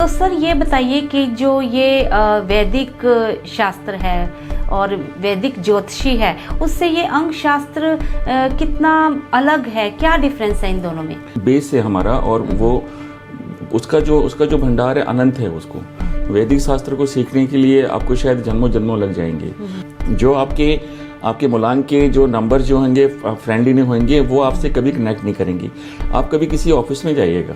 Sir ये बताइए कि जो ये वैदिक शास्त्र है और वैदिक ज्योतिषी है, उससे ये अंक शास्त्र कितना अलग है, क्या डिफरेंस है इन दोनों में? बेस है हमारा, और वो उसका जो भंडार है अनंत है। उसको वैदिक शास्त्र को सीखने के लिए आपको शायद जन्मों जन्मों लग जाएंगे। जो आपके मूलांक के जो नंबर जो होंगे फ्रेंडली नहीं होंगे, वो आपसे कभी कनेक्ट नहीं करेंगे। आप कभी किसी ऑफिस में जाइएगा,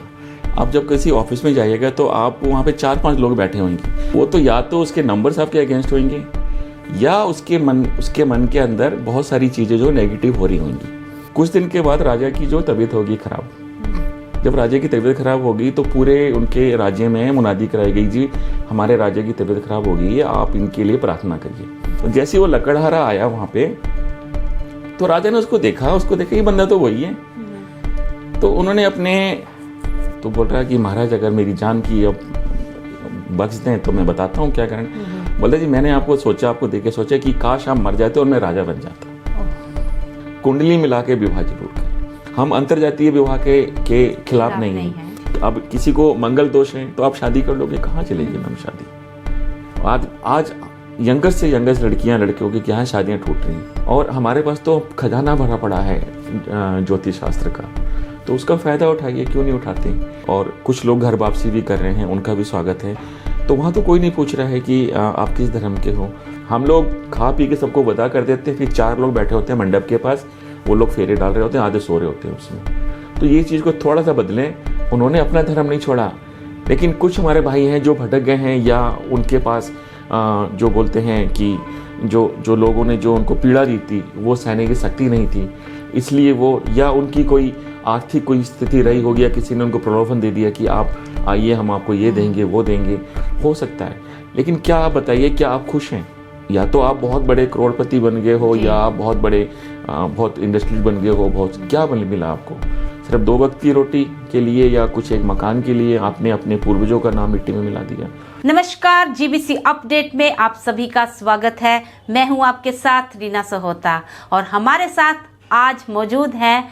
आप जब किसी ऑफिस में जाइएगा तो आप वहाँ पे 4-5 लोग बैठे होंगे। वो तो या तो उसके नंबर्स आपके अगेंस्ट होंगे, या उसके मन के अंदर बहुत सारी चीज़ें जो नेगेटिव हो रही होंगी। कुछ दिन के बाद राजा की जो तबीयत होगी खराब, जब राजा की तबीयत खराब होगी तो पूरे उनके राज्य में मुनादी कराई गई, जी हमारे राजा की तबीयत खराब हो गई है, आप इनके लिए प्रार्थना करिए। तो जैसे वो लकड़हारा आया वहाँ पे, तो राजा ने उसको देखा ये बंदा तो वही है। तो उन्होंने तो बोल रहा है कि महाराज अगर मेरी जान की अब बख्श दें तो मैं बताता हूँ क्या कारण। बोला जी मैंने आपको देख के सोचा कि काश आप मर जाते और मैं राजा बन जाता। कुंडली मिला के विवाह जरूर करें। हम अंतरजातीय विवाह के खिलाफ नहीं हैं। अब किसी को मंगल दोष है तो आप शादी कर लोगे, कहाँ चलेगी मैम शादी। आज यंगर से लड़कियां लड़कियों की क्या शादियां टूट रही हैं, और हमारे पास तो खजाना भरा पड़ा है ज्योतिष शास्त्र का, तो उसका फ़ायदा उठाइए, क्यों नहीं उठाते। और कुछ लोग घर वापसी भी कर रहे हैं, उनका भी स्वागत है। तो वहाँ तो कोई नहीं पूछ रहा है कि आप किस धर्म के हो। हम लोग खा पी के सबको वदा कर देते हैं, फिर 4 लोग बैठे होते हैं मंडप के पास, वो लोग फेरे डाल रहे होते हैं, आधे सो रहे होते हैं उसमें। तो ये चीज़ को थोड़ा सा बदलें। उन्होंने अपना धर्म नहीं छोड़ा, लेकिन कुछ हमारे भाई हैं जो भटक गए हैं, या उनके पास जो बोलते हैं कि जो लोगों ने जो उनको पीड़ा दी थी वो सहने की शक्ति नहीं थी, इसलिए वो, या उनकी कोई आर्थिक कोई स्थिति रही होगी, या किसी ने उनको प्रलोभन दे दिया कि आप आइए हम आपको ये देंगे वो देंगे, हो सकता है। लेकिन क्या आप बताइए, क्या आप खुश हैं? या तो आप बहुत बड़े करोड़पति बन गए हो, या आप बहुत बड़े बहुत इंडस्ट्रीज बन गए हो, बहुत क्या मिला आपको? सिर्फ 2 वक्त की रोटी के लिए या कुछ एक मकान के लिए आपने अपने पूर्वजों का नाम मिट्टी में मिला दिया। नमस्कार, जीबीसी अपडेट में आप सभी का स्वागत है। मैं हूं आपके साथ रीना सहोता, और हमारे साथ आज मौजूद हैं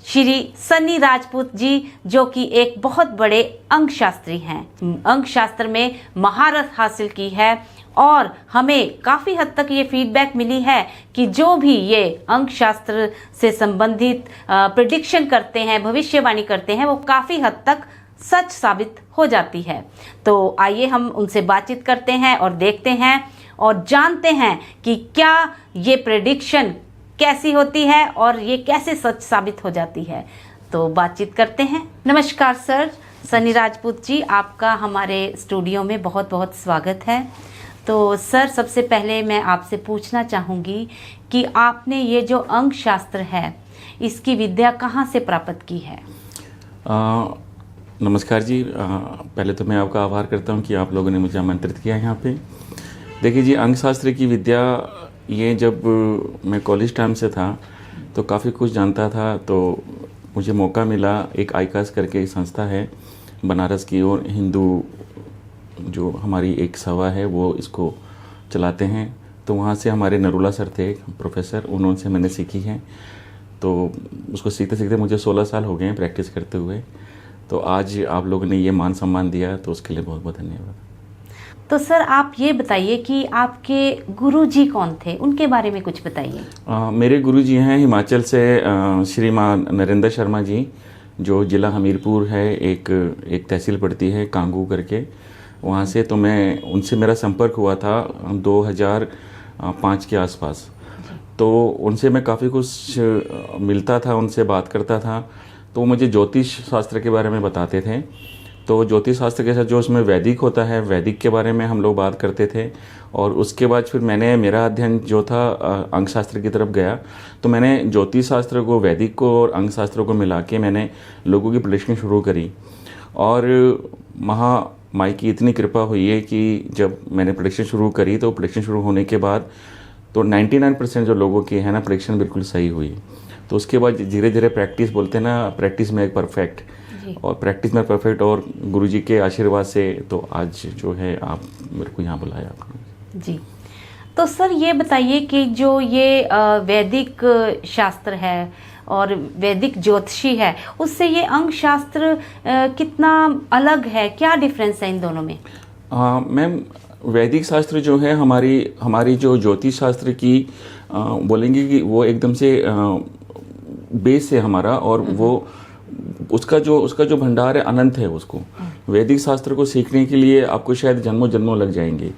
श्री सन्नी राजपूत जी, जो कि एक बहुत बड़े अंक शास्त्री हैं। अंक शास्त्र में महारत हासिल की है, और हमें काफ़ी हद तक ये फीडबैक मिली है कि जो भी ये अंक शास्त्र से संबंधित प्रेडिक्शन करते हैं, भविष्यवाणी करते हैं, वो काफ़ी हद तक सच साबित हो जाती है। तो आइए हम उनसे बातचीत करते हैं और देखते हैं और जानते हैं कि क्या ये प्रेडिक्शन कैसी होती है और ये कैसे सच साबित हो जाती है। तो बातचीत करते हैं। नमस्कार सर, सन्नी राजपूत जी, आपका हमारे स्टूडियो में बहुत बहुत स्वागत है। तो सर, सबसे पहले मैं आपसे पूछना चाहूँगी कि आपने ये जो अंक शास्त्र है, इसकी विद्या कहाँ से प्राप्त की है? नमस्कार जी, पहले तो मैं आपका आभार करता हूँ कि आप लोगों ने मुझे आमंत्रित किया यहाँ पे। देखिए जी, अंक शास्त्र की विद्या, ये जब मैं कॉलेज टाइम से था तो काफ़ी कुछ जानता था, तो मुझे मौका मिला, एक आईकास करके संस्था है बनारस की, और हिंदू जो हमारी एक सभा है वो इसको चलाते हैं। तो वहाँ से हमारे नरूला सर थे प्रोफेसर, उन्होंने मैंने सीखी है। तो उसको सीखते सीखते मुझे 16 साल हो गए हैं प्रैक्टिस करते हुए। तो आज आप लोगों ने ये मान सम्मान दिया, तो उसके लिए बहुत बहुत धन्यवाद। तो सर, आप ये बताइए कि आपके गुरुजी कौन थे, उनके बारे में कुछ बताइए। मेरे गुरुजी हैं हिमाचल से श्रीमान नरेंद्र शर्मा जी, जो ज़िला हमीरपुर है, एक तहसील पड़ती है कांगू करके, वहाँ से। तो मैं उनसे मेरा संपर्क हुआ था 2005 के आसपास। तो उनसे मैं काफ़ी कुछ मिलता था, उनसे बात करता था। तो मुझे ज्योतिष शास्त्र के बारे में बताते थे। तो ज्योतिष शास्त्र के साथ जो उसमें वैदिक होता है, वैदिक के बारे में हम लोग बात करते थे। और उसके बाद फिर मेरा अध्ययन जो था अंक शास्त्र की तरफ गया। तो मैंने ज्योतिष शास्त्र को, वैदिक को और अंक शास्त्रों को मिला के मैंने लोगों की प्रेडिक्शन शुरू करी। और महामाई की इतनी कृपा हुई है कि जब मैंने प्रेडिक्शन शुरू करी, तो प्रेडिक्शन शुरू होने के बाद तो 99% जो लोगों की है ना प्रेडिक्शन बिल्कुल सही हुई। तो उसके बाद धीरे धीरे प्रैक्टिस, बोलते हैं ना, प्रैक्टिस में एक परफेक्ट, और प्रैक्टिस में परफेक्ट, और गुरुजी के आशीर्वाद से तो आज जो है आप मेरे को यहाँ बुलाया आपने जी। तो सर, ये बताइए कि जो ये वैदिक शास्त्र है और वैदिक ज्योतिषी है, उससे ये अंक शास्त्र कितना अलग है, क्या डिफरेंस है इन दोनों में? मैम, वैदिक शास्त्र जो है हमारी जो ज्योतिष शास्त्र की बोलेंगे कि वो एकदम से बेस है हमारा, और वो उसका जो भंडार है अनंत है। उसको वैदिक शास्त्र को सीखने के लिए आपको शायद जन्मों जन्मों लग जाएंगे,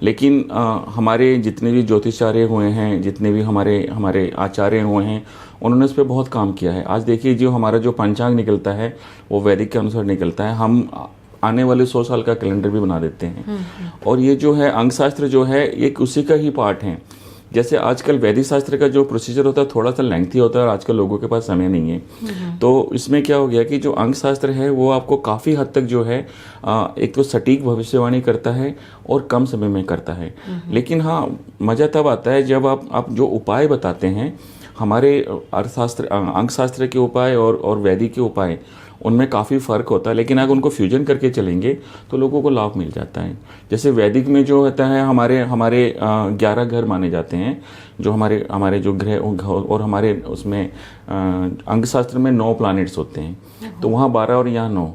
लेकिन हमारे जितने भी ज्योतिषाचार्य हुए हैं, जितने भी हमारे आचार्य हुए हैं, उन्होंने उस पर बहुत काम किया है। आज देखिए, जो हमारा जो पंचांग निकलता है वो वैदिक के अनुसार निकलता है। हम आने वाले 100 साल का कैलेंडर भी बना देते हैं। और ये जो है अंक शास्त्र जो है, एक उसी का ही पार्ट है। जैसे आजकल वैदिक शास्त्र का जो प्रोसीजर होता है थोड़ा सा लेंथी होता है, और आजकल लोगों के पास समय नहीं है। तो इसमें क्या हो गया कि जो अंक शास्त्र है वो आपको काफ़ी हद तक जो है एक तो सटीक भविष्यवाणी करता है और कम समय में करता है। लेकिन हाँ, मज़ा तब आता है जब आप जो उपाय बताते हैं, हमारे अर्थशास्त्र अंक शास्त्र के उपाय और वैदिक के उपाय, उनमें काफ़ी फ़र्क होता है। लेकिन अगर उनको फ्यूजन करके चलेंगे तो लोगों को लाभ मिल जाता है। जैसे वैदिक में जो होता है, हमारे 11 घर माने जाते हैं, जो हमारे जो ग्रह, और हमारे उसमें अंक शास्त्र में 9 प्लैनेट्स होते हैं, तो वहाँ 12 और यहाँ 9।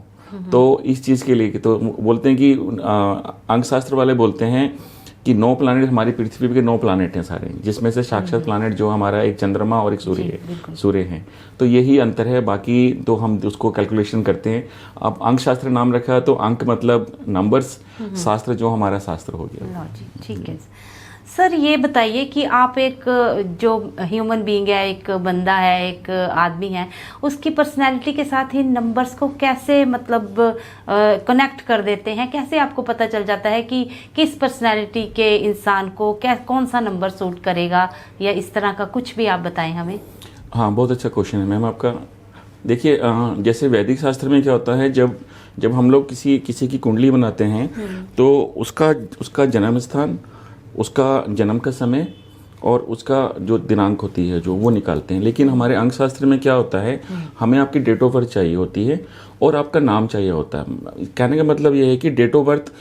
तो इस चीज़ के लिए तो बोलते हैं कि अंक शास्त्र वाले बोलते हैं कि 9 प्लैनेट, हमारी पृथ्वी के 9 प्लैनेट हैं सारे, जिसमें से साक्षात प्लैनेट जो हमारा एक चंद्रमा और एक सूर्य है। तो यही अंतर है, बाकी तो हम उसको कैलकुलेशन करते हैं। अब अंक शास्त्र नाम रखा तो अंक मतलब नंबर्स, शास्त्र जो हमारा शास्त्र हो गया। ठीक है सर, ये बताइए कि आप एक जो ह्यूमन बीइंग है, एक बंदा है, एक आदमी है, उसकी पर्सनैलिटी के साथ ही नंबर्स को कैसे मतलब कनेक्ट कर देते हैं? कैसे आपको पता चल जाता है कि किस पर्सनैलिटी के इंसान को कौन सा नंबर सूट करेगा, या इस तरह का कुछ भी आप बताएं हमें। हाँ, बहुत अच्छा क्वेश्चन है मैम आपका। देखिए, जैसे वैदिक शास्त्र में क्या होता है, जब हम लोग किसी की कुंडली बनाते हैं तो उसका जन्म स्थान, उसका जन्म का समय और उसका जो दिनांक होती है जो वो निकालते हैं। लेकिन हमारे अंक शास्त्र में क्या होता है, हमें आपकी डेट ऑफ बर्थ चाहिए होती है और आपका नाम चाहिए होता है। कहने का मतलब ये है कि डेट ऑफ बर्थ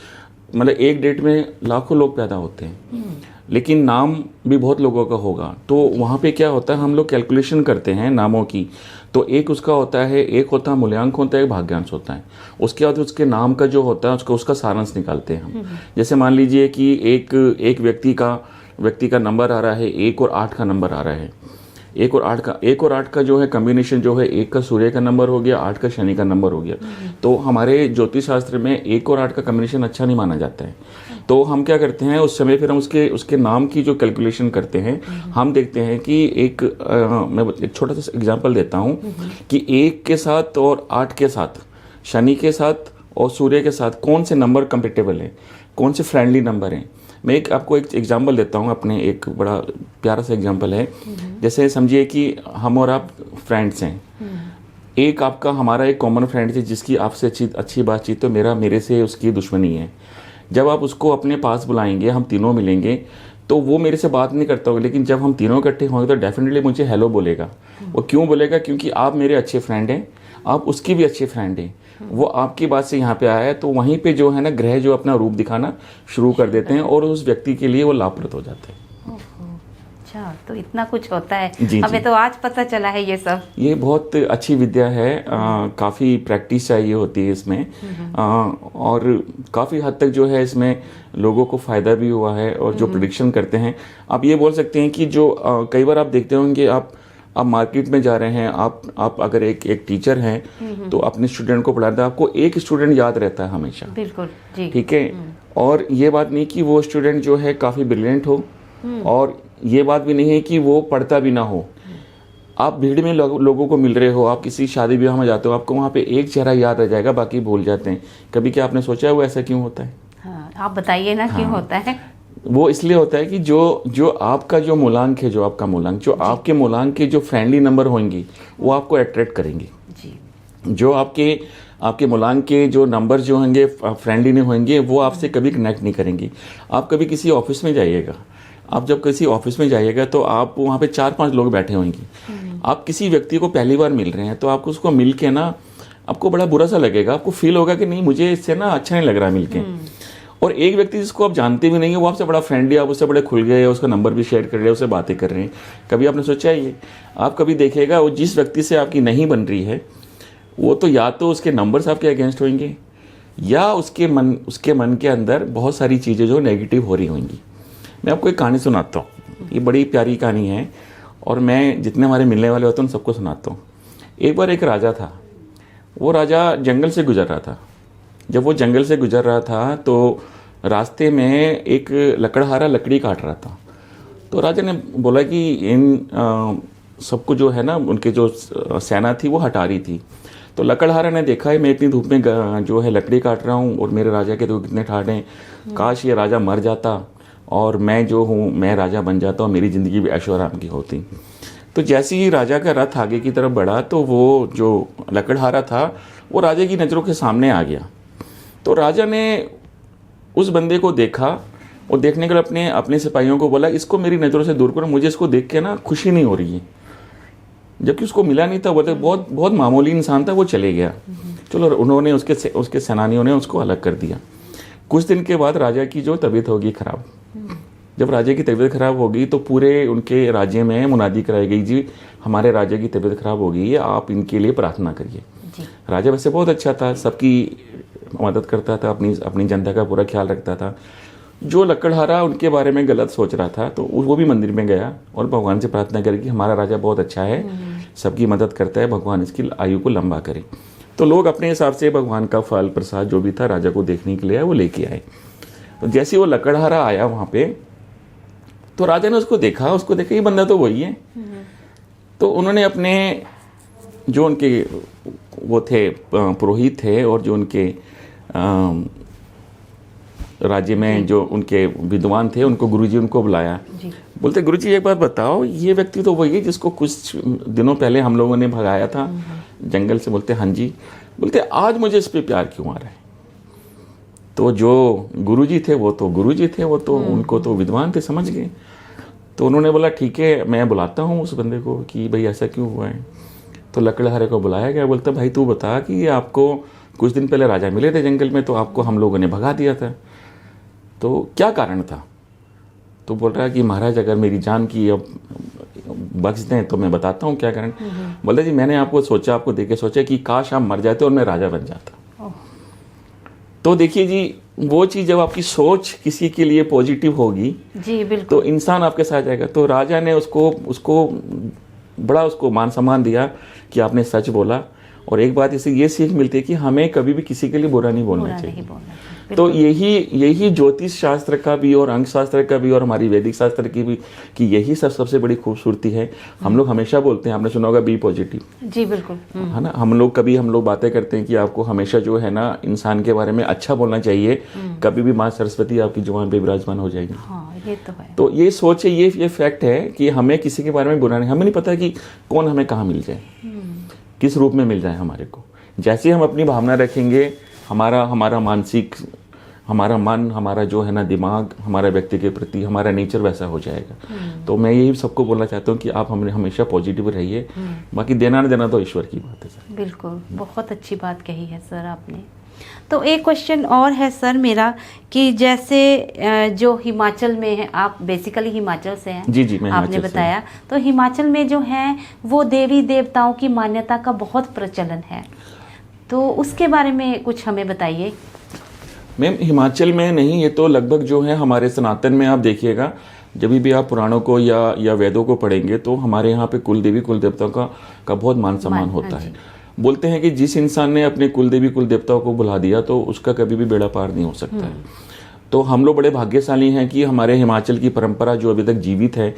मतलब एक डेट में लाखों लोग पैदा होते हैं, लेकिन नाम भी बहुत लोगों का होगा। तो वहाँ पे क्या होता है, हम लोग कैलकुलेशन करते हैं नामों की। तो एक उसका होता है, एक होता है मूल्यांक होता है, एक भाग्यांश होता है। उसके बाद उसके नाम का जो होता है उसका सारांश निकालते हैं हम। जैसे मान लीजिए कि एक व्यक्ति का नंबर आ रहा है, 1 और 8 का नंबर आ रहा है। 1 और 8 का जो है कॉम्बिनेशन जो है, 1 का सूर्य का नंबर हो गया, 8 का शनि का नंबर हो गया। तो हमारे ज्योतिष शास्त्र में 1 और 8 का कॉम्बिनेशन अच्छा नहीं माना जाता है। तो हम क्या करते हैं, उस समय फिर हम उसके नाम की जो कैलकुलेशन करते हैं, हम देखते हैं कि मैं एक छोटा सा एग्जांपल देता हूं कि 1 के साथ और 8 के साथ, शनि के साथ और सूर्य के साथ कौन से नंबर कंपेटेबल है, कौन से फ्रेंडली नंबर हैं। मैं आपको एक एग्जांपल देता हूं, अपने एक बड़ा प्यारा सा एग्जांपल है। जैसे समझिए कि हम और आप फ्रेंड्स हैं। एक हमारा एक कॉमन फ्रेंड है जिसकी आपसे अच्छी बातचीत, तो मेरे से उसकी दुश्मनी है। जब आप उसको अपने पास बुलाएंगे, हम तीनों मिलेंगे, तो वो मेरे से बात नहीं करता होगा, लेकिन जब हम तीनों इकट्ठे होंगे तो डेफिनेटली मुझे हेलो बोलेगा। वो क्यों बोलेगा? क्योंकि आप मेरे अच्छे फ्रेंड हैं, आप उसकी भी अच्छे फ्रेंड हैं। वो आपकी बात से यहाँ पे आया है, तो वहीं पे जो है ना, ग्रह जो अपना रूप दिखाना शुरू कर देते हैं और उस व्यक्ति के लिए वो लाभप्रद हो जाते हैं। अच्छा, तो इतना कुछ होता है। जी, हमें तो आज पता चला है ये सब। ये बहुत अच्छी विद्या है, काफ़ी प्रैक्टिस चाहिए होती है इसमें, और काफ़ी हद तक जो है इसमें लोगों को फ़ायदा भी हुआ है। और जो प्रेडिक्शन करते हैं, आप ये बोल सकते हैं कि जो कई बार आप देखते होंगे, आप मार्केट में जा रहे हैं, आप अगर एक टीचर हैं तो अपने स्टूडेंट को पढ़ाते हैं, आपको एक स्टूडेंट याद रहता है हमेशा। बिल्कुल जी। ठीक है। और ये बात नहीं कि वो स्टूडेंट जो है काफ़ी ब्रिलियंट हो, और ये बात भी नहीं है कि वो पढ़ता भी ना हो। आप भीड़ में लोगों को मिल रहे हो, आप किसी शादी ब्याह में जाते हो, आपको वहाँ पे एक चेहरा याद रह जाएगा, बाकी भूल जाते हैं। कभी क्या आपने सोचा है वो ऐसा क्यों होता है? हाँ, आप बताइए ना। क्यों होता है? वो इसलिए होता है कि जो आपका जो मूलांक है, जो आपके मूलांक के जो फ्रेंडली नंबर होंगे वो आपको अट्रैक्ट करेंगे जी। जो आपके मूलांक के जो नंबर जो होंगे फ्रेंडली नहीं होंगे, वो आपसे कभी कनेक्ट नहीं करेंगे। आप कभी किसी ऑफिस में जाइएगा, आप जब किसी ऑफिस में जाइएगा तो आप वहाँ पे 4-5 लोग बैठे होंगे। आप किसी व्यक्ति को पहली बार मिल रहे हैं, तो आपको उसको मिल के ना, आपको बड़ा बुरा सा लगेगा, आपको फील होगा कि नहीं, मुझे इससे ना अच्छा नहीं लग रहा मिल के। और एक व्यक्ति जिसको आप जानते भी नहीं है, वो आपसे बड़ा फ्रेंडली, आप उससे बड़े खुल गए, उसका नंबर भी शेयर कर रहे हैं, उससे बातें कर रहे हैं। कभी आपने सोचा है ये? आप कभी देखिएगा, वो जिस व्यक्ति से आपकी नहीं बन रही है, वो तो या तो उसके नंबर्स आपके अगेंस्ट होंगे, या उसके मन के अंदर बहुत सारी चीज़ें जो नेगेटिव हो रही होंगी। मैं आपको एक कहानी सुनाता हूँ, ये बड़ी प्यारी कहानी है, और मैं जितने हमारे मिलने वाले होते हैं उन सबको सुनाता हूँ। एक बार एक राजा था, वो राजा जंगल से गुजर रहा था। जब वो जंगल से गुजर रहा था तो रास्ते में एक लकड़हारा लकड़ी काट रहा था। तो राजा ने बोला कि इन सबको जो है ना, उनके जो सेना थी वो हटा रही थी। तो लकड़हारा ने देखा है मैं इतनी धूप में जो है लकड़ी काट रहा हूँ, और मेरे राजा के तो कितने ठाठ हैं, काश ये राजा मर जाता और मैं जो हूँ मैं राजा बन जाता और मेरी ज़िंदगी भी ऐशो आराम की होती। तो जैसे ही राजा का रथ आगे की तरफ बढ़ा तो वो जो लकड़हारा था वो राजा की नज़रों के सामने आ गया। तो राजा ने उस बंदे को देखा, और देखने के लिए अपने सिपाहियों को बोला, इसको मेरी नज़रों से दूर करो, मुझे इसको देख के ना खुशी नहीं हो रही है। जबकि उसको मिला नहीं था, वो तो बहुत बहुत मामूली इंसान था, वो चले गया। चलो, उन्होंने उसके सेनानियों ने उसको अलग कर दिया। कुछ दिन के बाद राजा की जो तबीयत होगी खराब। जब राजा की तबीयत खराब होगी तो पूरे उनके राज्य में मुनादी कराई गई, जी हमारे राजा की तबीयत खराब हो गई है, आप इनके लिए प्रार्थना करिए। राजा वैसे बहुत अच्छा था, सबकी मदद करता था, अपनी जनता का पूरा ख्याल रखता था। जो लकड़हारा उनके बारे में गलत सोच रहा था, तो वो भी मंदिर में गया और भगवान से प्रार्थना करी कि हमारा राजा बहुत अच्छा है, सबकी मदद करता है, भगवान इसकी आयु को लंबा करे। तो लोग अपने हिसाब से भगवान का फल प्रसाद जो भी था राजा को देखने के लिए वो लेके आए। तो जैसे वो लकड़हारा आया वहाँ पे, तो राजा ने उसको देखा ये बंदा तो वही है। तो उन्होंने अपने जो उनके वो थे पुरोहित थे, और जो उनके राज्य में जो उनके विद्वान थे, उनको गुरुजी उनको बुलाया। बोलते गुरुजी एक बात बताओ, ये व्यक्ति तो वही है जिसको कुछ दिनों पहले हम लोगों ने भगाया था जंगल से? बोलते हाँ जी। बोलते आज मुझे इस पे प्यार क्यों आ रहा है? तो जो गुरुजी थे वो तो गुरुजी थे, वो तो उनको तो विद्वान थे, समझ गए। तो उन्होंने बोला ठीक है, मैं बुलाता हूँ उस बंदे को कि भाई ऐसा क्यों हुआ है। तो लकड़हारे को बुलाया गया। बोलता भाई तू बता कि ये आपको कुछ दिन पहले राजा मिले थे जंगल में, तो आपको हम लोगों ने भगा दिया था, तो क्या कारण था? तो बोल रहा है कि महाराज अगर मेरी जान की अब बख्श दें तो मैं बताता हूँ क्या कारण। बोलता जी मैंने आपको सोचा, आपको देख के सोचा कि काश आप मर जाते और मैं राजा बन जाता। तो देखिए जी, वो चीज़ जब आपकी सोच किसी के लिए पॉजिटिव होगी जी बिल्कुल, तो इंसान आपके साथ जाएगा। तो राजा ने उसको बड़ा उसको मान सम्मान दिया कि आपने सच बोला। और एक बात इससे ये सीख मिलती है कि हमें कभी भी किसी के लिए बुरा नहीं बोलना चाहिए। तो यही ज्योतिष शास्त्र का भी और अंक शास्त्र का भी और हमारी वैदिक शास्त्र की भी कि यही सबसे बड़ी खूबसूरती है। हम लोग हमेशा बोलते हैं, आपने सुना होगा बी पॉजिटिव। जी बिल्कुल, है ना। हम लोग बातें करते हैं कि आपको हमेशा जो है ना इंसान के बारे में अच्छा बोलना चाहिए। कभी भी माँ सरस्वती आपकी जुबान पे विराजमान हो जाएगी। हाँ, ये तो है। तो ये सोच है, ये फैक्ट है कि हमें किसी के बारे में बुरा नहीं, हमें नहीं पता कि कौन हमें कहाँ मिल जाए, किस रूप में मिल जाए हमारे को। जैसे हम अपनी भावना रखेंगे, हमारा मानसिक, हमारा मन, हमारा जो है ना दिमाग, हमारा व्यक्ति के प्रति हमारा नेचर वैसा हो जाएगा। तो मैं यही सबको बोलना चाहता हूँ कि आप हमेशा पॉजिटिव रहिए। बाकी देना न देना तो ईश्वर की बात है सर। बिल्कुल, बहुत अच्छी बात कही है सर आपने। तो एक क्वेश्चन और है सर मेरा कि जैसे जो हिमाचल में है, आप बेसिकली हिमाचल से हैं। जी मैं आपने बताया, तो हिमाचल में जो है वो देवी देवताओं की मान्यता का बहुत प्रचलन है, तो उसके बारे में कुछ हमें बताइए। मैम हिमाचल में नहीं, ये तो लगभग जो है हमारे सनातन में आप देखिएगा, जब भी आप पुराणों को या वेदों को पढ़ेंगे तो हमारे यहाँ पे कुल देवी कुल देवताओं का बहुत मान सम्मान होता है। बोलते हैं कि जिस इंसान ने अपने कुल देवी कुल देवताओं को बुला दिया तो उसका कभी भी बेड़ा पार नहीं हो सकता है। तो हम लोग बड़े भाग्यशाली हैं कि हमारे हिमाचल की परंपरा जो अभी तक जीवित है।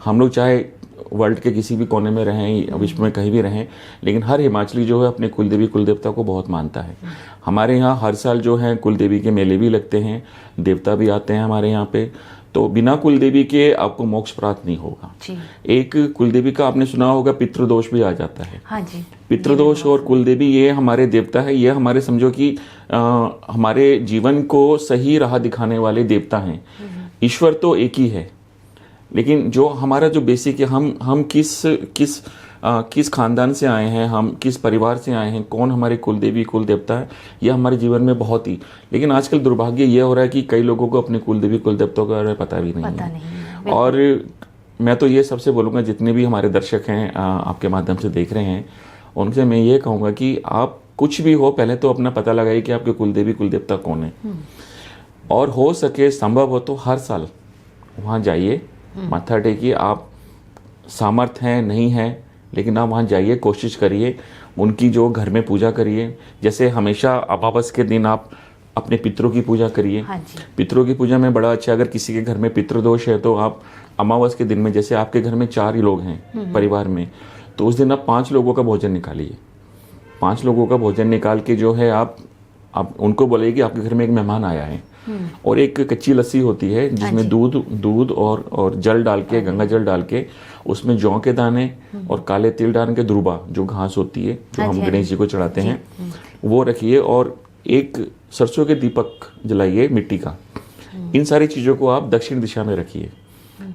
हम लोग चाहे वर्ल्ड के किसी भी कोने में रहें, विश्व में कहीं भी रहें, लेकिन हर हिमाचली जो है अपने कुल देवी कुल देवता को बहुत मानता है। हमारे यहाँ हर साल जो है कुल देवी के मेले भी लगते हैं, देवता भी आते हैं हमारे यहाँ पे। तो बिना कुल देवी के आपको मोक्ष प्राप्त नहीं होगा जी। एक कुल देवी का आपने सुना होगा पितृदोष भी आ जाता है। हाँ जी, पितृदोष और कुल देवी ये हमारे देवता है, ये हमारे समझो कि हमारे जीवन को सही राह दिखाने वाले देवता हैं। ईश्वर तो एक ही है, लेकिन जो हमारा जो बेसिक है, हम किस किस खानदान से आए हैं, हम किस परिवार से आए हैं, कौन हमारे कुल देवी कुल देवता है, ये हमारे जीवन में बहुत ही। लेकिन आजकल दुर्भाग्य ये हो रहा है कि कई लोगों को अपने कुल देवी कुल देवताओं के बारे में पता भी नहीं है। और मैं तो ये सबसे बोलूँगा, जितने भी हमारे दर्शक हैं आपके माध्यम से देख रहे हैं, उनसे मैं ये कहूँगा कि आप कुछ भी हो, पहले तो अपना पता लगाइए कि आपके कुल देवी कुल देवता कौन है। और हो सके, संभव हो तो हर साल वहाँ जाइए, माथा टेकिए। आप सामर्थ्य हैं नहीं है, लेकिन आप वहाँ जाइए, कोशिश करिए, उनकी जो घर में पूजा करिए। जैसे हमेशा अमावस के दिन आप अपने पितरों की पूजा करिए। हाँ जी। पितरों की पूजा में बड़ा अच्छा, अगर किसी के घर में पितृदोष है तो आप अमावस के दिन में, जैसे आपके घर में 4 ही लोग हैं परिवार में, तो उस दिन आप 5 लोगों का भोजन निकालिए। 5 लोगों का भोजन निकाल के जो है आप उनको बोलिए कि आपके घर में एक मेहमान आया है, और एक कच्ची लस्सी होती है जिसमें दूध और जल डाल के, गंगा जल डाल के, उसमें जौ के दाने और काले तिल डाल के दुर्बा, जो घास होती है जो हम गणेश जी को चढ़ाते हैं, वो रखिए, और एक सरसों के दीपक जलाइए मिट्टी का। इन सारी चीज़ों को आप दक्षिण दिशा में रखिए।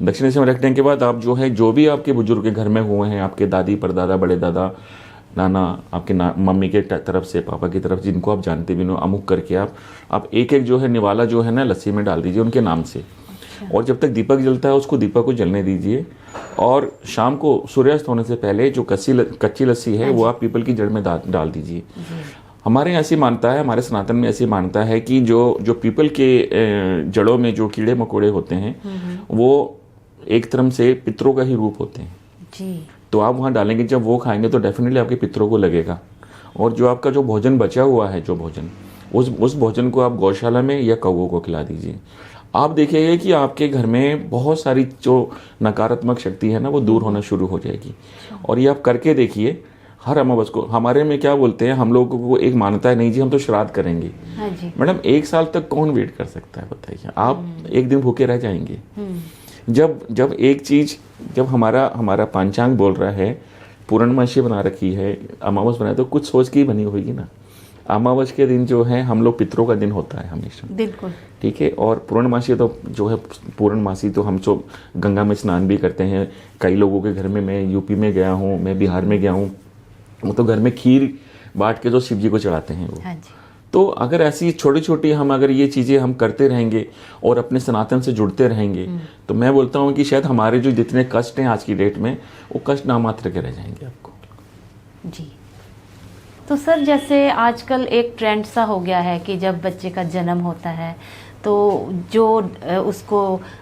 दक्षिण दिशा में रखने के बाद आप जो भी आपके बुजुर्ग के घर में हुए हैं, आपके दादी परदादा बड़े दादा नाना, आपके मम्मी के तरफ से, पापा की तरफ, जिनको आप जानते भी हो, अमुक करके आप एक जो है निवाला जो है ना लस्सी में डाल दीजिए उनके नाम से। और जब तक दीपक जलता है उसको दीपक को जलने दीजिए, और शाम को सूर्यास्त होने से पहले जो कच्ची लस्सी है वो आप पीपल की जड़ में डाल दीजिए। हमारे यहाँ ऐसी मानता है, हमारे सनातन में ऐसी मानता है कि जो पीपल के जड़ों में जो कीड़े मकोड़े होते हैं वो एक तरह से पितरों का ही रूप होते हैं जी। तो आप वहाँ डालेंगे, जब वो खाएंगे तो डेफिनेटली आपके पितरों को लगेगा। और जो आपका जो भोजन बचा हुआ है, जो भोजन, उस भोजन को आप गौशाला में या कौवों को खिला दीजिए। आप देखिएगा कि आपके घर में बहुत सारी जो नकारात्मक शक्ति है ना वो दूर होना शुरू हो जाएगी। और ये आप करके देखिए हर अमावस को। हमारे में क्या बोलते हैं, हम लोगों को एक मान्यता है, नहीं जी हम तो श्राद्ध करेंगे। हाँ जी। मैडम 1 साल तक कौन वेट कर सकता है बताइए, आप एक दिन भूखे रह जाएंगे। जब एक चीज, जब हमारा पंचांग बोल रहा है, पूर्णमासी बना रखी है, अमावस बनाए, तो कुछ सोच की बनी होगी ना। अमावस के दिन जो है हम लोग पितरों का दिन होता है हमेशा, बिल्कुल ठीक है। और पूर्णमासी तो जो है, पूर्णमासी तो हम सब गंगा में स्नान भी करते हैं। कई लोगों के घर में, मैं यूपी में गया हूँ, मैं बिहार में गया हूँ, वो तो घर में खीर बांट के जो शिव जी को चढ़ाते हैं वो। हाँ जी। तो अगर ऐसी छोटी छोटी हम अगर ये चीज़ें हम करते रहेंगे और अपने सनातन से जुड़ते रहेंगे, तो मैं बोलता हूँ कि शायद हमारे जो जितने कष्ट हैं आज की डेट में, वो कष्ट नामात्र के रह जाएंगे आपको जी। तो सर, जैसे आजकल एक ट्रेंड सा हो गया है कि जब बच्चे का जन्म होता है तो जो उसको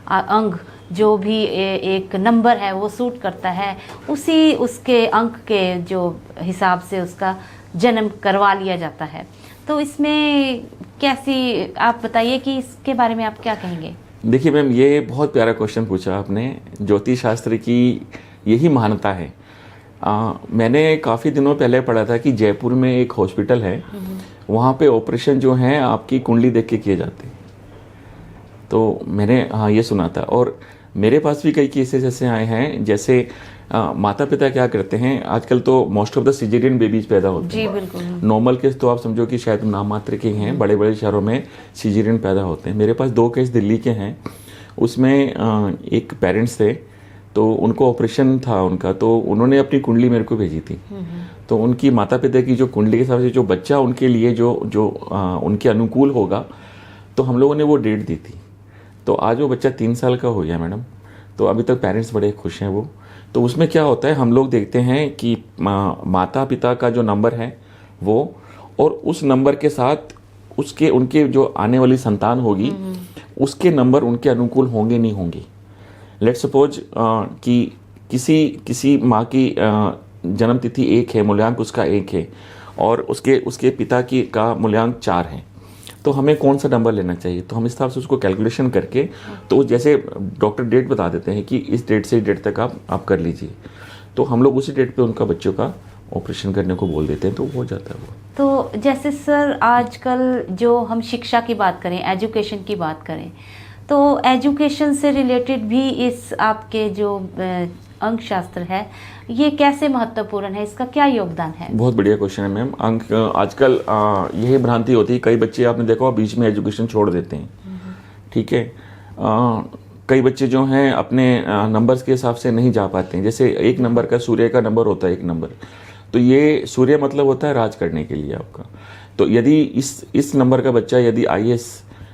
अंग, जो भी एक नंबर है वो सूट करता है, उसी उसके अंक के जो हिसाब से उसका जन्म करवा लिया जाता है। तो इसमें कैसी, आप बताइए कि इसके बारे में आप क्या कहेंगे? देखिए मैम, ये बहुत प्यारा क्वेश्चन पूछा आपने। ज्योतिष शास्त्र की यही मान्यता है। मैंने काफ़ी दिनों पहले पढ़ा था कि जयपुर में एक हॉस्पिटल है, वहाँ पे ऑपरेशन जो है आपकी कुंडली देख के किए जाते हैं। तो मैंने ये सुना था, और मेरे पास भी कई केसेस ऐसे आए हैं। जैसे माता पिता क्या करते हैं, आजकल तो most of the caesarean babies पैदा होते हैं। जी बिल्कुल। नॉर्मल केस तो आप समझो कि शायद नाम मात्र के हैं, बड़े बड़े शहरों में सिजेरियन पैदा होते हैं। मेरे पास 2 केस दिल्ली के हैं। उसमें एक पेरेंट्स थे, तो उनको ऑपरेशन था उनका, तो उन्होंने अपनी कुंडली मेरे को भेजी थी। तो उनकी माता पिता की जो कुंडली के हिसाब से जो बच्चा उनके लिए जो उनके अनुकूल होगा, तो हम लोगों ने वो डेट दी थी। तो आज वो बच्चा 3 साल का हो गया मैडम। तो अभी तक पेरेंट्स बड़े खुश हैं वो। तो उसमें क्या होता है, हम लोग देखते हैं कि माता पिता का जो नंबर है वो, और उस नंबर के साथ उनके जो आने वाली संतान होगी उसके नंबर उनके अनुकूल होंगे नहीं होंगे। लेट्स सपोज कि किसी माँ की जन्म तिथि 1 है, मूल्यांक उसका 1 है, और उसके पिता का मूल्यांक 4 है। तो हमें कौन सा नंबर लेना चाहिए, तो हम इस हिसाब से उसको कैलकुलेशन करके, तो जैसे डॉक्टर डेट बता देते हैं कि इस डेट से डेट तक आप कर लीजिए, तो हम लोग उसी डेट पे उनका बच्चों का ऑपरेशन करने को बोल देते हैं, तो हो जाता है वो। तो जैसे सर, आजकल जो हम शिक्षा की बात करें, एजुकेशन की बात करें, तो एजुकेशन से रिलेटेड भी इस आपके जो अंक शास्त्र है, ये कैसे महत्वपूर्ण है, इसका क्या योगदान है? बहुत बढ़िया क्वेश्चन है मैम। अंक आजकल यही भ्रांति होती है, कई बच्चे आपने देखा बीच में एजुकेशन छोड़ देते हैं, ठीक है। कई बच्चे जो हैं अपने नंबर्स के हिसाब से नहीं जा पाते हैं। जैसे एक नंबर का सूर्य का नंबर होता है, एक नंबर, तो ये सूर्य मतलब होता है राज करने के लिए आपका। तो यदि इस नंबर का बच्चा यदि IAS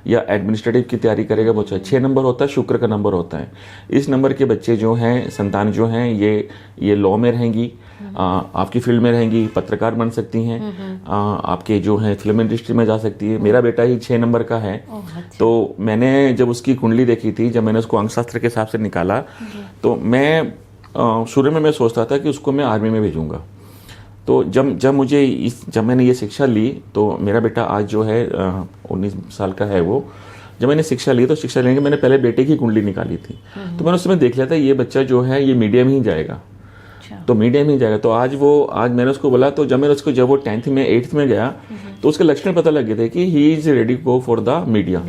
या एडमिनिस्ट्रेटिव की तैयारी करेगा, बहुत अच्छा। 6 नंबर होता है, शुक्र का नंबर होता है। इस नंबर के बच्चे जो हैं, संतान जो हैं, ये लॉ में रहेंगी, आपकी फील्ड में रहेंगी, पत्रकार बन सकती हैं, आपके जो हैं फिल्म इंडस्ट्री में जा सकती है। मेरा बेटा ही 6 नंबर का है। तो मैंने जब उसकी कुंडली देखी थी, जब मैंने उसको अंकशास्त्र के हिसाब से निकाला, तो मैं शुरू में मैं सोचता था कि उसको मैं आर्मी में भेजूंगा। तो जब मैंने ये शिक्षा ली, तो मेरा बेटा आज जो है 19 साल का है वो। जब मैंने शिक्षा ली, तो शिक्षा लेने के मैंने पहले बेटे की कुंडली निकाली थी। तो मैंने उस समय देख लिया था ये बच्चा जो है ये मीडियम ही जाएगा। तो मीडियम ही जाएगा। तो आज मैंने उसको बोला, तो जब वो 10th में 8th में गया, तो उसके लक्षण पता लग गए थे कि he is ready go for the media.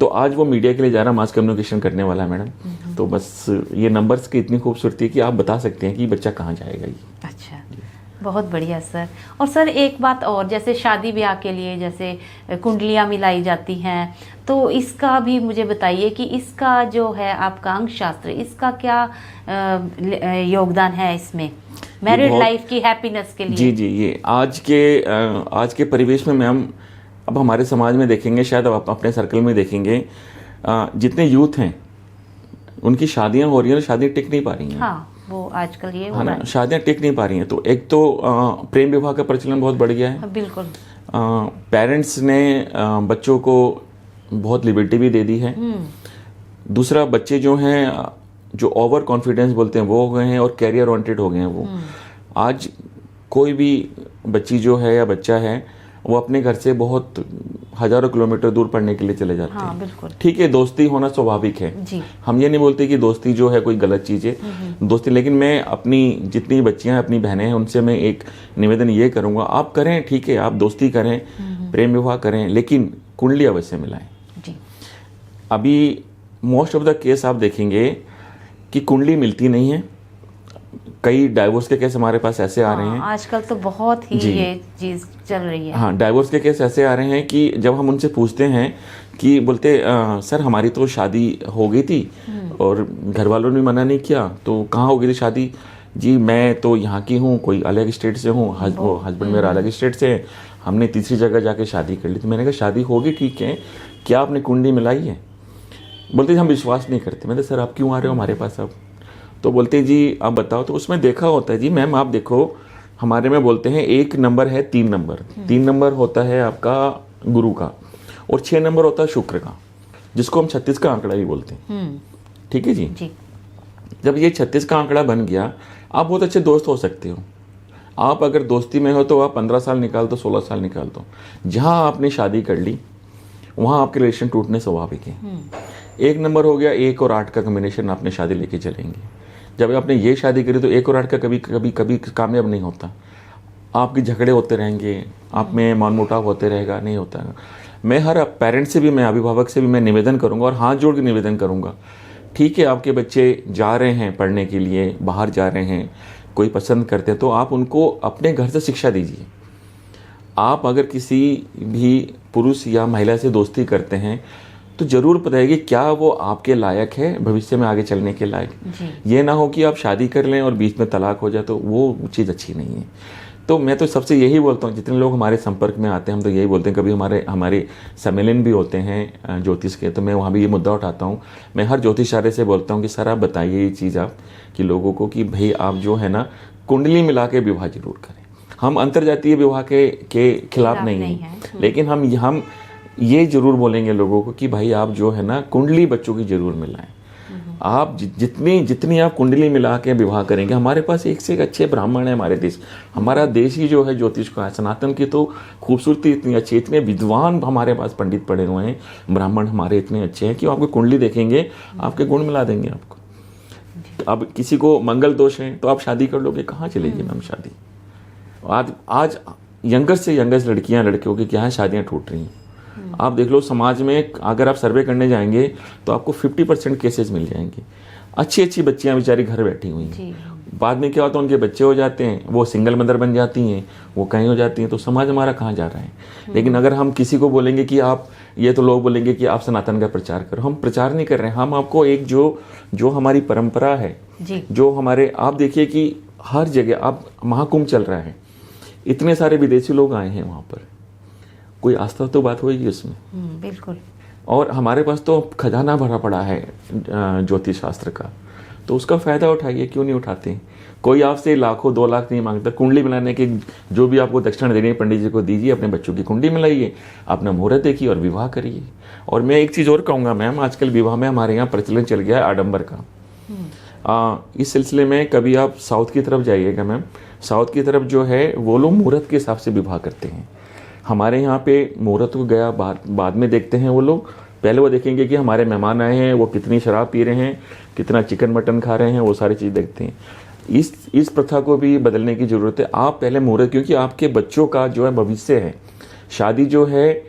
तो आज वो मीडिया के लिए जा रहा, मास कम्युनिकेशन करने वाला है मैडम। तो बस ये नंबर्स की इतनी खूबसूरती है कि आप बता सकते हैं कि बच्चा कहाँ जाएगा ये। अच्छा, बहुत बढ़िया सर। और सर एक बात और, जैसे शादी ब्याह के लिए जैसे कुंडलियाँ मिलाई जाती हैं, तो इसका भी मुझे बताइए कि इसका जो है आपका अंक शास्त्र, इसका क्या योगदान है इसमें मैरिड लाइफ की हैप्पीनेस के लिए? जी, ये आज के परिवेश में मैम, अब हमारे समाज में देखेंगे, शायद अब अपने सर्कल में देखेंगे, जितने यूथ हैं उनकी शादियां हो रही हैं, शादियां टिक नहीं पा रही हैं। हाँ, वो आजकल ये है ना, शादियां टिक नहीं पा रही हैं। तो एक तो प्रेम विवाह का प्रचलन बहुत बढ़ गया है। बिल्कुल। पेरेंट्स ने बच्चों को बहुत लिबर्टी भी दे दी है। दूसरा, बच्चे जो हैं जो ओवर कॉन्फिडेंस बोलते हैं वो हो गए हैं, और कैरियर ओरिएंटेड हो गए हैं वो। आज कोई भी बच्ची जो है या बच्चा है, वो अपने घर से बहुत हजारों किलोमीटर दूर पढ़ने के लिए चले जाते हैं। बिल्कुल। ठीक है, दोस्ती होना स्वाभाविक है जी। हम ये नहीं बोलते कि दोस्ती जो है कोई गलत चीज़ है, दोस्ती। लेकिन मैं अपनी जितनी बच्चियां अपनी बहनें हैं उनसे मैं एक निवेदन ये करूंगा, आप करें, ठीक है, आप दोस्ती करें, प्रेम विवाह करें, लेकिन कुंडली अवश्य मिलाएं। जी। अभी मोस्ट ऑफ द केस आप देखेंगे कि कुंडली मिलती नहीं है। कई डाइवोर्स के केस हमारे पास ऐसे आ रहे हैं। आजकल तो बहुत ही ये चीज चल रही है। हाँ, डाइवोर्स के केस ऐसे आ रहे हैं कि जब हम उनसे पूछते हैं कि बोलते सर हमारी तो शादी हो गई थी और घर वालों ने मना नहीं किया, तो कहाँ हो गई थी शादी? जी मैं तो यहाँ की हूँ, कोई अलग स्टेट से हूँ, हस्बैंड मेरा अलग स्टेट से है, हमने तीसरी जगह जाके शादी कर ली। तो मैंने कहा शादी होगी, ठीक है, क्या आपने कुंडली मिलाई है? बोलते हम विश्वास नहीं करते। मैंने सर आप क्यों आ रहे हो हमारे पास अब? तो बोलते जी आप बताओ। तो उसमें देखा होता है जी मैम, आप देखो हमारे में बोलते हैं 1 नंबर है 3 नंबर, 3 नंबर होता है आपका गुरु का, और 6 नंबर होता है शुक्र का, जिसको हम 36 का आंकड़ा भी बोलते हैं। ठीक है जी। जब ये 36 का आंकड़ा बन गया, आप बहुत अच्छे दोस्त हो सकते हो। आप अगर दोस्ती में हो तो आप 15 साल निकाल दो, 16 साल निकाल दो। जहां आपने शादी कर ली वहां आपके रिलेशन टूटने स्वाभाविक है। 1 नंबर हो गया, 1 और 8 का कॉम्बिनेशन आपने शादी लेके चलेंगे। जब आपने ये शादी करी तो 1 और 8 का कभी कामयाब नहीं होता। आपके झगड़े होते रहेंगे, आप में मनमुटाव होते रहेगा, नहीं होता। मैं हर पेरेंट से भी, मैं अभिभावक से भी मैं निवेदन करूंगा और हाथ जोड़ के निवेदन करूंगा, ठीक है आपके बच्चे जा रहे हैं पढ़ने के लिए, बाहर जा रहे हैं, कोई पसंद करते हैं, तो आप उनको अपने घर से शिक्षा दीजिए। आप अगर किसी भी पुरुष या महिला से दोस्ती करते हैं तो जरूर बताइए क्या वो आपके लायक है, भविष्य में आगे चलने के लायक। ये ना हो कि आप शादी कर लें और बीच में तलाक हो जाए, तो वो चीज़ अच्छी नहीं है। तो मैं तो सबसे यही बोलता हूँ, जितने लोग हमारे संपर्क में आते हैं हम तो यही बोलते हैं, कभी हमारे सम्मेलन भी होते हैं ज्योतिष के, तो मैं वहाँ भी ये मुद्दा उठाता हूँ। मैं हर ज्योतिषार्य से बोलता हूँ कि सर आप बताइए ये चीज़ आप कि लोगों को कि भाई आप जो है ना कुंडली मिला के विवाह जरूर करें। हम अंतर्जातीय विवाह के खिलाफ नहीं हैं, लेकिन हम ये जरूर बोलेंगे लोगों को कि भाई आप जो है ना कुंडली बच्चों की जरूर मिलाएं। आप जितनी आप कुंडली मिला के विवाह करेंगे, हमारे पास एक से एक अच्छे ब्राह्मण है हमारे देश। हमारा देश ही जो है ज्योतिष का है, सनातन की तो खूबसूरती इतनी अच्छी, इतने विद्वान हमारे पास पंडित पढ़े हुए हैं, ब्राह्मण हमारे इतने अच्छे हैं कि आपको कुंडली देखेंगे आपके गुण मिला देंगे आपको। अब किसी को मंगल दोष है तो आप शादी कर लोगे, कहाँ चलेगी मैम शादी? आज यंगर से यंगेस्ट लड़कियां लड़कियों की क्या है शादियां टूट रही हैं। आप देख लो समाज में, अगर आप सर्वे करने जाएंगे तो आपको 50% केसेस मिल जाएंगे। अच्छी अच्छी बच्चियां बेचारी घर बैठी हुई हैं। जी। बाद में क्या होता है, उनके बच्चे हो जाते हैं, वो सिंगल मदर बन जाती हैं, वो कहीं हो जाती हैं, तो समाज हमारा कहाँ जा रहा है। लेकिन अगर हम किसी को बोलेंगे कि आप, ये तो लोग बोलेंगे कि आप सनातन का प्रचार करो, हम प्रचार नहीं कर रहे हैं। हम आपको एक जो हमारी परंपरा है जी। जो हमारे, आप देखिए कि हर जगह आप महाकुंभ चल रहा है, इतने सारे विदेशी लोग आए हैं वहाँ पर, कोई आस्था तो बात होगी उसमें। बिल्कुल। और हमारे पास तो खजाना भरा पड़ा है ज्योतिष शास्त्र का, तो उसका फ़ायदा उठाइए, क्यों नहीं उठाते। कोई आपसे लाखों 2 लाख नहीं मांगता। कुंडली बनाने के जो भी आपको दक्षिण देनी है पंडित जी को दीजिए, अपने बच्चों की कुंडली मिलाइए, अपना मुहूर्त देखिए और विवाह करिए। और मैं एक चीज़ और कहूँगा मैम, आजकल विवाह में हमारे यहाँ प्रचलन चल गया है आडंबर का। इस सिलसिले में कभी आप साउथ की तरफ जाइएगा मैम, साउथ की तरफ जो है वो लोग मुहूर्त के हिसाब से विवाह करते हैं। हमारे यहाँ पे मुहूर्त को गया बाद में देखते हैं वो लोग। पहले वो देखेंगे कि हमारे मेहमान आए हैं, वो कितनी शराब पी रहे हैं, कितना चिकन मटन खा रहे हैं, वो सारी चीज़ देखते हैं। इस प्रथा को भी बदलने की ज़रूरत है। आप पहले मुहूर्त, क्योंकि आपके बच्चों का जो है भविष्य है। शादी जो है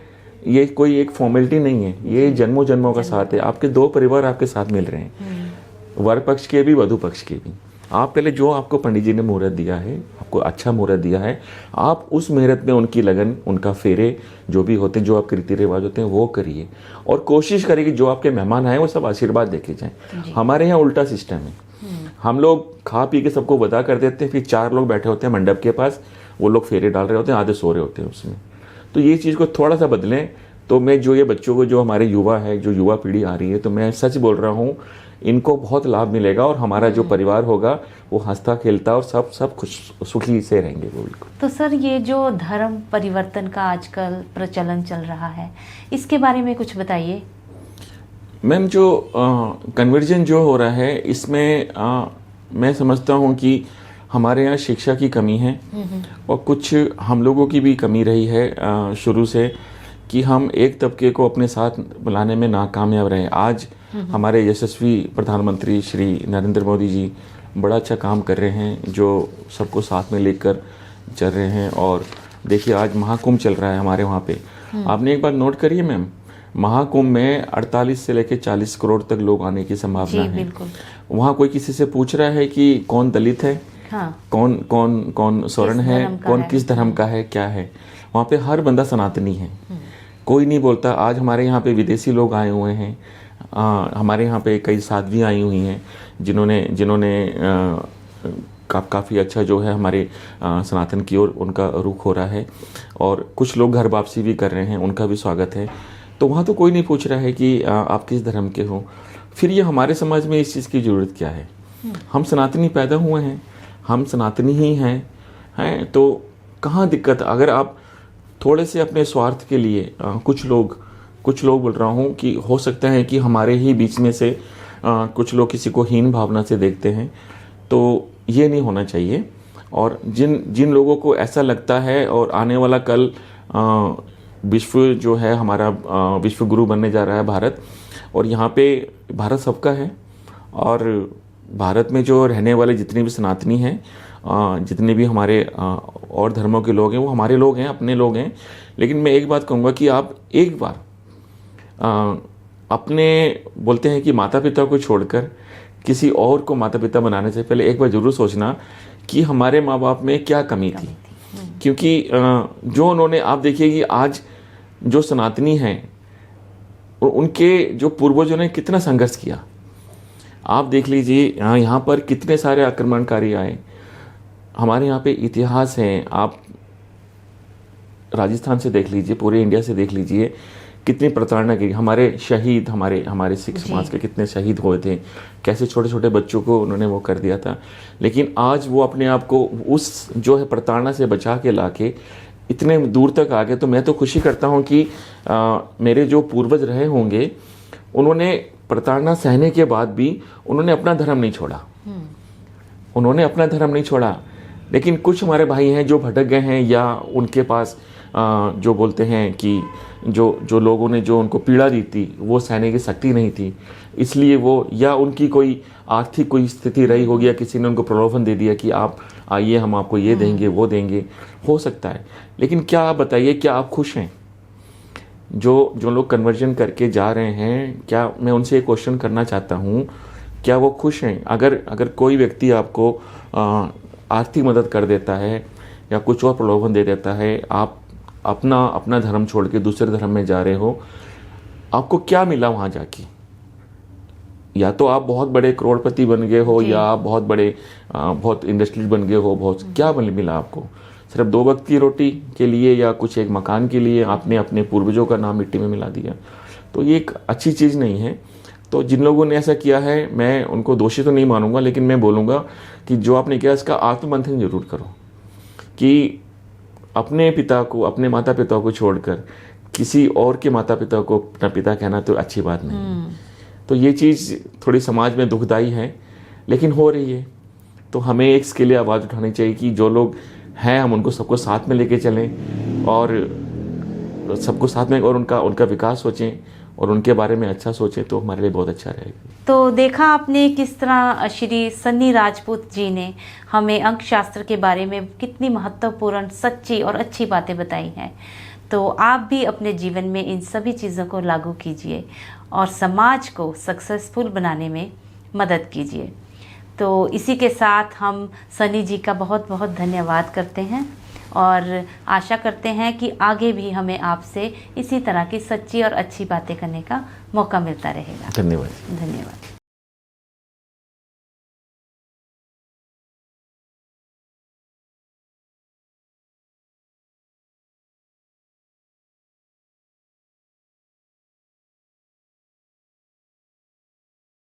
ये कोई एक फॉर्मेलिटी नहीं है, ये जन्मों जन्मों का साथ है। आपके 2 परिवार आपके साथ मिल रहे हैं, वर पक्ष के भी वधु पक्ष के भी। आप पहले जो आपको पंडित जी ने मुहूर्त दिया है, आपको अच्छा मुहूर्त दिया है, आप उस मुहूर्त में उनकी लगन, उनका फेरे जो भी होते हैं, जो आपके रीति रिवाज होते हैं वो करिए। और कोशिश करिए कि जो आपके मेहमान आए वो सब आशीर्वाद देके जाएं। हमारे यहाँ उल्टा सिस्टम है, हम लोग खा पी के सबको बता कर देते हैं, फिर 4 लोग बैठे होते हैं मंडप के पास, वो लोग फेरे डाल रहे होते हैं, आधे सो रहे होते हैं उसमें। तो ये चीज़ को थोड़ा सा बदलें। तो मैं जो ये बच्चों को, जो हमारे युवा है, जो युवा पीढ़ी आ रही है, तो मैं सच बोल रहा हूँ, इनको बहुत लाभ मिलेगा और हमारा जो परिवार होगा वो हंसता खेलता और सब खुश सुखी से रहेंगे वो बिल्कुल। तो सर, ये जो धर्म परिवर्तन का आजकल प्रचलन चल रहा है, इसके बारे में कुछ बताइए। मैम, जो कन्वर्जन जो हो रहा है, इसमें मैं समझता हूँ कि हमारे यहाँ शिक्षा की कमी है और कुछ हम लोगों की भी कमी रही है शुरू से, कि हम एक तबके को अपने साथ बुलाने में नाकामयाब रहे। आज हमारे यशस्वी प्रधानमंत्री श्री नरेंद्र मोदी जी बड़ा अच्छा काम कर रहे हैं, जो सबको साथ में लेकर चल रहे हैं। और देखिए आज महाकुंभ चल रहा है हमारे वहाँ पे। आपने एक बात नोट करिए मैम, महाकुंभ में 48 से लेकर 40 करोड़ तक लोग आने की संभावना है। वहाँ कोई किसी से पूछ रहा है कि कौन दलित है, हाँ। कौन स्वर्ण है, कौन किस धर्म का है, क्या है। वहाँ पे हर बंदा सनातनी है, कोई नहीं बोलता। आज हमारे यहाँ पे विदेशी लोग आए हुए हैं, हमारे यहाँ पे कई साध्वी आई हुई हैं जिन्होंने काफ़ी अच्छा जो है हमारे सनातन की ओर उनका रुख हो रहा है। और कुछ लोग घर वापसी भी कर रहे हैं, उनका भी स्वागत है। तो वहाँ तो कोई नहीं पूछ रहा है कि आप किस धर्म के हो। फिर ये हमारे समाज में इस चीज़ की ज़रूरत क्या है। हम सनातनी पैदा हुए हैं, हम सनातनी ही हैं, तो कहाँ दिक्कत। अगर आप थोड़े से अपने स्वार्थ के लिए कुछ लोग बोल रहा हूँ कि हो सकता है कि हमारे ही बीच में से कुछ लोग किसी को हीन भावना से देखते हैं, तो ये नहीं होना चाहिए। और जिन लोगों को ऐसा लगता है, और आने वाला कल विश्व जो है हमारा विश्व गुरु बनने जा रहा है भारत, और यहाँ पे भारत सबका है। और भारत में जो रहने वाले जितने भी सनातनी हैं, जितने भी हमारे और धर्मों के लोग हैं, वो हमारे लोग हैं, अपने लोग हैं। लेकिन मैं एक बात कहूँगा कि आप एक बार अपने, बोलते हैं कि माता पिता को छोड़कर किसी और को माता पिता बनाने से पहले एक बार ज़रूर सोचना कि हमारे माँ बाप में क्या कमी थी। क्योंकि जो उन्होंने, आप देखिए कि आज जो सनातनी हैं, उनके जो पूर्वजों ने कितना संघर्ष किया। आप देख लीजिए यहाँ पर कितने सारे आक्रमणकारी आए। हमारे यहाँ पे इतिहास है, आप राजस्थान से देख लीजिए, पूरे इंडिया से देख लीजिए, कितनी प्रताड़ना की। हमारे शहीद, हमारे सिख समाज के कितने शहीद हुए थे, कैसे छोटे छोटे बच्चों को उन्होंने वो कर दिया था। लेकिन आज वो अपने आप को उस जो है प्रताड़ना से बचा के लाके इतने दूर तक आ गए। तो मैं तो खुशी करता हूँ कि मेरे जो पूर्वज रहे होंगे, उन्होंने प्रताड़ना सहने के बाद भी उन्होंने अपना धर्म नहीं छोड़ा। लेकिन कुछ हमारे भाई हैं जो भटक गए हैं, या उनके पास जो बोलते हैं कि जो लोगों ने जो उनको पीड़ा दी थी, वो सहने की शक्ति नहीं थी, इसलिए वो, या उनकी कोई आर्थिक कोई स्थिति रही होगी, या किसी ने उनको प्रलोभन दे दिया कि आप आइए, हम आपको ये देंगे, वो देंगे, हो सकता है। लेकिन क्या आप बताइए, क्या आप खुश हैं? जो लोग कन्वर्जन करके जा रहे हैं, क्या मैं उनसे एक क्वेश्चन करना चाहता हूँ क्या वो खुश हैं? अगर कोई व्यक्ति आपको आर्थिक मदद कर देता है या कुछ और प्रलोभन दे देता है, आप अपना धर्म छोड़ के दूसरे धर्म में जा रहे हो, आपको क्या मिला वहाँ जाके? या तो आप बहुत बड़े करोड़पति बन गए हो, या आप बहुत इंडस्ट्रियल बन गए हो, क्या मिला आपको? सिर्फ 2 वक्त की रोटी के लिए या कुछ एक मकान के लिए आपने अपने पूर्वजों का नाम मिट्टी में मिला दिया। तो ये एक अच्छी चीज़ नहीं है। तो जिन लोगों ने ऐसा किया है, मैं उनको दोषी तो नहीं मानूंगा, लेकिन मैं बोलूँगा कि जो आपने किया इसका आत्ममंथन जरूर करो, कि अपने पिता को, अपने माता पिता को छोड़कर किसी और के माता पिता को अपना पिता कहना तो अच्छी बात नहीं है। तो ये चीज़ थोड़ी समाज में दुखदाई है, लेकिन हो रही है। तो हमें इसके लिए आवाज़ उठानी चाहिए कि जो लोग हैं, हम उनको सबको साथ में लेके चलें और सबको साथ में, और उनका विकास सोचें और उनके बारे में अच्छा सोचें, तो हमारे लिए बहुत अच्छा रहेगा। तो देखा आपने किस तरह श्री सन्नी राजपूत जी ने हमें अंक शास्त्र के बारे में कितनी महत्वपूर्ण, सच्ची और अच्छी बातें बताई हैं। तो आप भी अपने जीवन में इन सभी चीज़ों को लागू कीजिए और समाज को सक्सेसफुल बनाने में मदद कीजिए। तो इसी के साथ हम सनी जी का बहुत बहुत धन्यवाद करते हैं और आशा करते हैं कि आगे भी हमें आपसे इसी तरह की सच्ची और अच्छी बातें करने का मौका मिलता रहेगा। धन्यवाद। धन्यवाद।